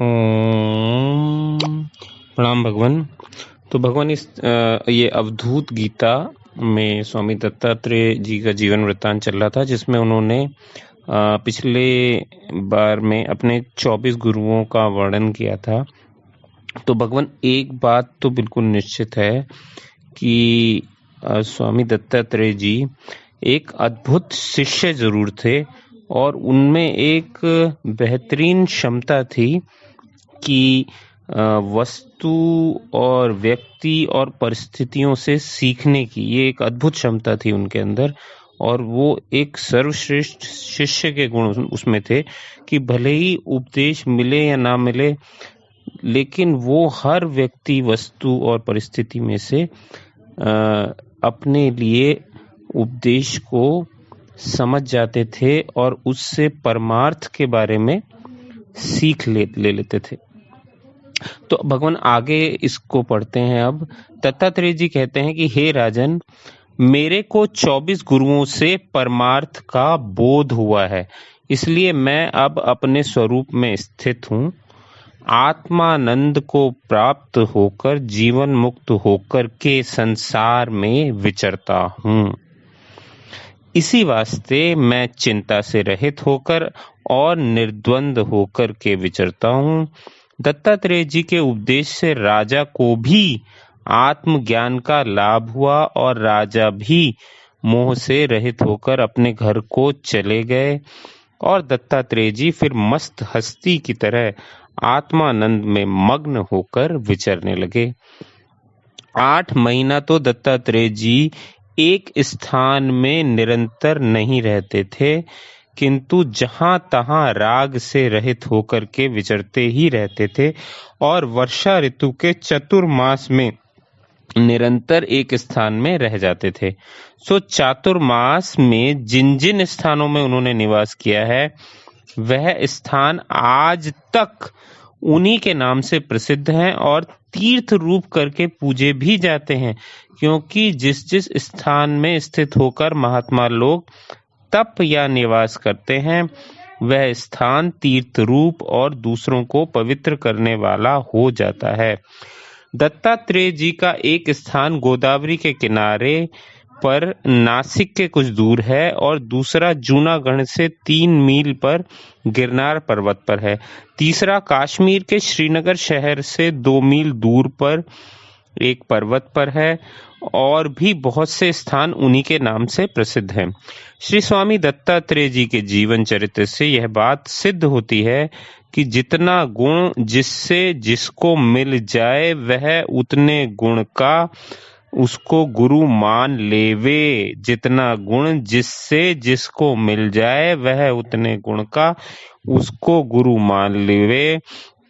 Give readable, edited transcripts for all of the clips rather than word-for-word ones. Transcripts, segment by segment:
ओम प्रणाम भगवान। तो भगवान ये अवधूत गीता में स्वामी दत्तात्रेय जी का जीवन वृत्तांत चल रहा था, जिसमें उन्होंने पिछले बार में अपने 24 गुरुओं का वर्णन किया था। तो भगवान एक बात तो बिल्कुल निश्चित है कि स्वामी दत्तात्रेय जी एक अद्भुत शिष्य जरूर थे, और उनमें एक बेहतरीन क्षमता थी कि वस्तु और व्यक्ति और परिस्थितियों से सीखने की। ये एक अद्भुत क्षमता थी उनके अंदर, और वो एक सर्वश्रेष्ठ शिष्य के गुण उसमें थे कि भले ही उपदेश मिले या ना मिले, लेकिन वो हर व्यक्ति, वस्तु और परिस्थिति में से अपने लिए उपदेश को समझ जाते थे और उससे परमार्थ के बारे में सीख ले लेते थे। तो भगवान आगे इसको पढ़ते हैं। अब दत्तात्रेय जी कहते हैं कि हे राजन, मेरे को 24 गुरुओं से परमार्थ का बोध हुआ है, इसलिए मैं अब अपने स्वरूप में स्थित हूँ। आत्मानंद को प्राप्त होकर जीवन मुक्त होकर के संसार में विचरता हूँ। इसी वास्ते मैं चिंता से रहित होकर और निर्द्वंद होकर के विचरता हूँ। दत्तात्रेय जी के उपदेश से राजा को भी आत्मज्ञान का लाभ हुआ, और राजा भी मोह से रहित होकर अपने घर को चले गए, और दत्तात्रेय जी फिर मस्त हस्ती की तरह आत्मानंद में मग्न होकर विचरने लगे। 8 महीना तो दत्तात्रेय जी एक स्थान में निरंतर नहीं रहते थे, किंतु जहां तहां राग से रहित होकर के विचरते ही रहते थे, और वर्षा ऋतु के चतुर्मास में निरंतर एक स्थान में रह जाते थे। सो चातुर्मास में जिन जिन स्थानों में उन्होंने निवास किया है, वह स्थान आज तक उन्हीं के नाम से प्रसिद्ध हैं और तीर्थ रूप करके पूजे भी जाते हैं, क्योंकि जिस जिस स्थान में स्थित होकर महात्मा लोग तप या निवास करते हैं, वह स्थान तीर्थ रूप और दूसरों को पवित्र करने वाला हो जाता है। दत्तात्रेय जी का एक स्थान गोदावरी के किनारे पर नासिक के कुछ दूर है, और दूसरा जूनागढ़ से 3 मील पर गिरनार पर्वत पर है। तीसरा काश्मीर के श्रीनगर शहर से 2 मील दूर पर एक पर्वत पर है, और भी बहुत से स्थान उन्हीं के नाम से प्रसिद्ध हैं। श्री स्वामी दत्तात्रेय जी के जीवन चरित्र से यह बात सिद्ध होती है कि जितना गुण जिससे जिसको मिल जाए, वह उतने गुण का उसको गुरु मान लेवे। जितना गुण जिससे जिसको मिल जाए, वह उतने गुण का उसको गुरु मान लेवे,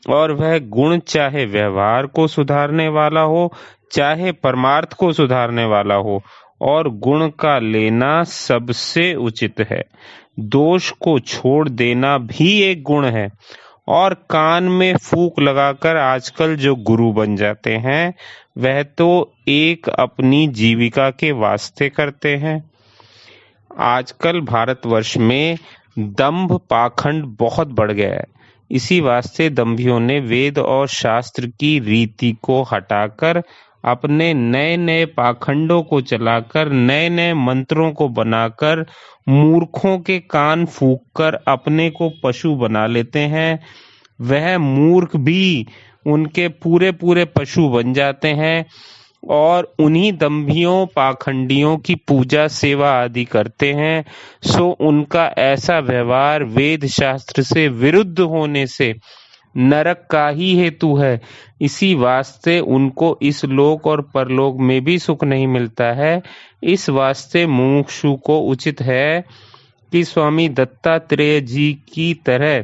और वह गुण चाहे व्यवहार को सुधारने वाला हो, चाहे परमार्थ को सुधारने वाला हो, और गुण का लेना सबसे उचित है। दोष को छोड़ देना भी एक गुण है, और कान में फूंक लगाकर आजकल जो गुरु बन जाते हैं, वह तो एक अपनी जीविका के वास्ते करते हैं। आजकल भारतवर्ष में दंभ पाखंड बहुत बढ़ गया है। इसी वास्ते दंभियों ने वेद और शास्त्र की रीति को हटाकर अपने नए नए पाखंडों को चलाकर, नए नए मंत्रों को बनाकर मूर्खों के कान फूंककर अपने को पशु बना लेते हैं। वह मूर्ख भी उनके पूरे पूरे पशु बन जाते हैं, और उन्हीं दंभियों पाखंडियों की पूजा सेवा आदि करते हैं। सो उनका ऐसा व्यवहार वेद शास्त्र से विरुद्ध होने से नरक का ही हेतु है। इसी वास्ते उनको इस लोक और परलोक में भी सुख नहीं मिलता है। इस वास्ते मुमुक्षु को उचित है कि स्वामी दत्तात्रेय जी की तरह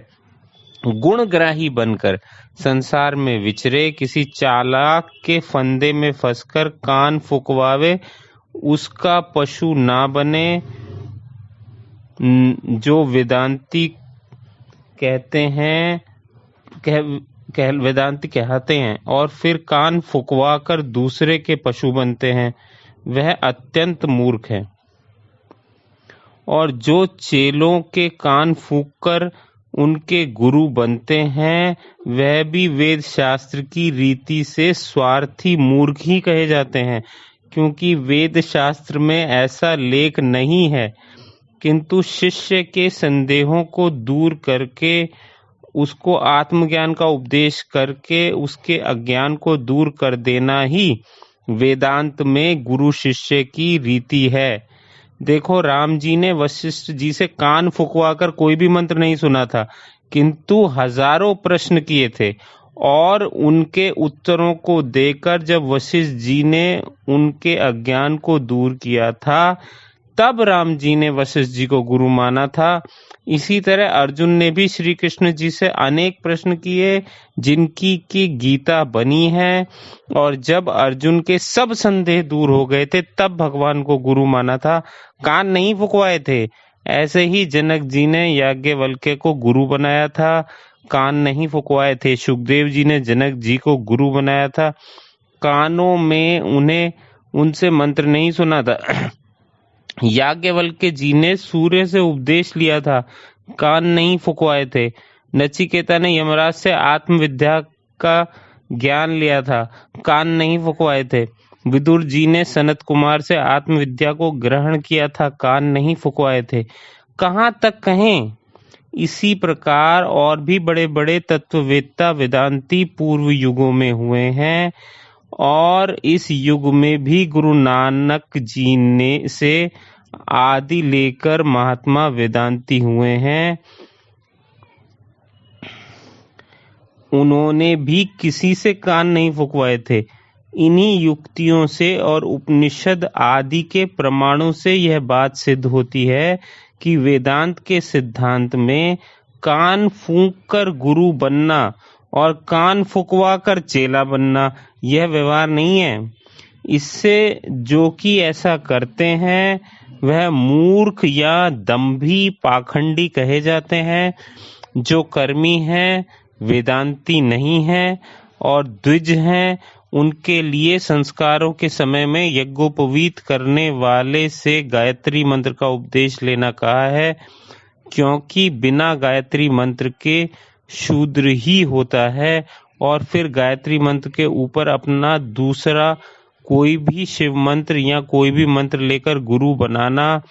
गुणग्राही बनकर संसार में विचरे, किसी चालाक के फंदे में फंसकर कान फुकवावे, उसका पशु ना बने। जो वेदांती कहते हैं, वेदांती कहते हैं और फिर कान फुकवा कर दूसरे के पशु बनते हैं, वह अत्यंत मूर्ख है। और जो चेलों के कान फूंक कर उनके गुरु बनते हैं वह भी वेद शास्त्र की रीति से स्वार्थी मूर्ख ही कहे जाते हैं, क्योंकि वेद शास्त्र में ऐसा लेख नहीं है। किंतु शिष्य के संदेहों को दूर करके उसको आत्मज्ञान का उपदेश करके उसके अज्ञान को दूर कर देना ही वेदांत में गुरु शिष्य की रीति है। देखो, राम जी ने वशिष्ठ जी से कान फुकवाकर कोई भी मंत्र नहीं सुना था, किंतु हजारों प्रश्न किए थे और उनके उत्तरों को देकर जब वशिष्ठ जी ने उनके अज्ञान को दूर किया था तब राम जी ने वशिष्ठ जी को गुरु माना था। इसी तरह अर्जुन ने भी श्री कृष्ण जी से अनेक प्रश्न किए जिनकी की गीता बनी है, और जब अर्जुन के सब संदेह दूर हो गए थे तब भगवान को गुरु माना था, कान नहीं फुकवाए थे। ऐसे ही जनक जी ने याज्ञवल्क्य को गुरु बनाया था, कान नहीं फुकवाए थे। सुखदेव जी ने जनक जी को गुरु बनाया था, कानों में उनसे मंत्र नहीं सुना था। याज्ञवल्क्य जी ने सूर्य से उपदेश लिया था, कान नहीं फुकवाए थे। नचिकेता ने यमराज से आत्मविद्या का ज्ञान लिया था, कान नहीं फुकवाए थे। विदुर जी ने सनत कुमार से आत्मविद्या को ग्रहण किया था, कान नहीं फुकवाए थे। कहाँ तक कहें? इसी प्रकार और भी बड़े बड़े तत्ववेत्ता वेदांती पूर्व युगों में हुए हैं, और इस युग में भी गुरु नानक जी ने से आदि लेकर महात्मा वेदांती हुए हैं। उन्होंने भी किसी से कान नहीं फुकवाए थे। इन्हीं युक्तियों से और उपनिषद आदि के प्रमाणों से यह बात सिद्ध होती है कि वेदांत के सिद्धांत में कान फूंक कर गुरु बनना और कान फुकवा कर चेला बनना यह व्यवहार नहीं है। इससे जो कि ऐसा करते हैं वह मूर्ख या दंभी पाखंडी कहे जाते हैं। जो कर्मी हैं वेदांती नहीं हैं और द्विज हैं, उनके लिए संस्कारों के समय में यज्ञोपवीत करने वाले से गायत्री मंत्र का उपदेश लेना कहा है, क्योंकि बिना गायत्री मंत्र के शूद्र ही होता है, और फिर गायत्री मंत्र के ऊपर अपना दूसरा कोई भी शिव मंत्र या कोई भी मंत्र लेकर गुरु बनाना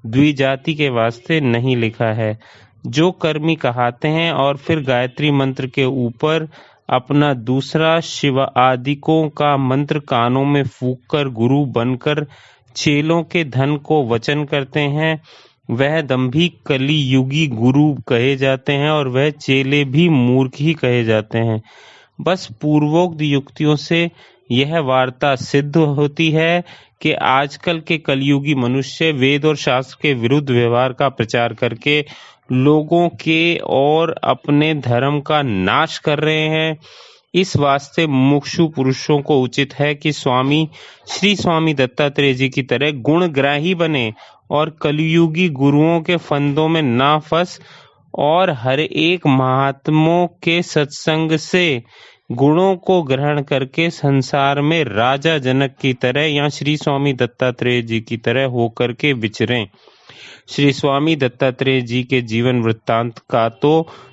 द्विजाति के वास्ते नहीं लिखा है। जो कर्मी कहाते हैं और फिर गायत्री मंत्र के ऊपर अपना दूसरा शिव आदिकों का मंत्र कानों में फूंक कर गुरु बनकर चेलों के धन को वचन करते हैं, वह दंभी कलियुगी गुरु कहे जाते हैं और वह चेले भी मूर्ख ही कहे जाते हैं। बस पूर्वोक्त युक्तियों से यह वार्ता सिद्ध होती है कि आजकल के कलयुगी मनुष्य वेद और शास्त्र के विरुद्ध व्यवहार का प्रचार करके लोगों के और अपने धर्म का नाश कर रहे हैं। इस वास्ते मुमुक्षु पुरुषों को उचित है कि श्री स्वामी दत्तात्रेय जी की तरह गुणग्राही बने और कलयुगी गुरुओं के फंदों में ना फंस और हर एक महात्मों के सत्संग से गुणों को ग्रहण करके संसार में राजा जनक की तरह या श्री स्वामी दत्तात्रेय जी की तरह होकर के विचरें। श्री स्वामी दत्तात्रेय जी के जीवन वृत्तांत का तो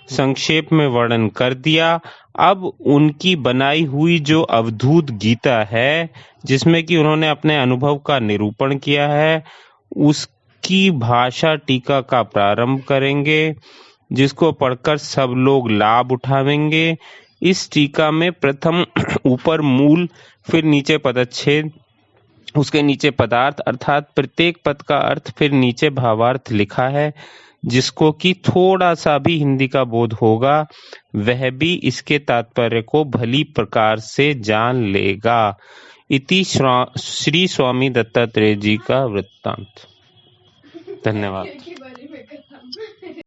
संक्षेप में वर्णन कर दिया। अब उनकी बनाई हुई जो अवधूत गीता है, जिसमें कि उन्होंने अपने अनुभव का निरूपण किया है, उसकी भाषा टीका का प्रारंभ करेंगे, जिसको पढ़कर सब लोग लाभ उठावेंगे। इस टीका में प्रथम ऊपर मूल, फिर नीचे पदच्छेद, उसके नीचे पदार्थ अर्थात प्रत्येक पद का अर्थ, फिर नीचे भावार्थ लिखा है। जिसको कि थोड़ा सा भी हिंदी का बोध होगा वह भी इसके तात्पर्य को भली प्रकार से जान लेगा। इति श्री स्वामी दत्तात्रेय जी का वृत्तांत। धन्यवाद।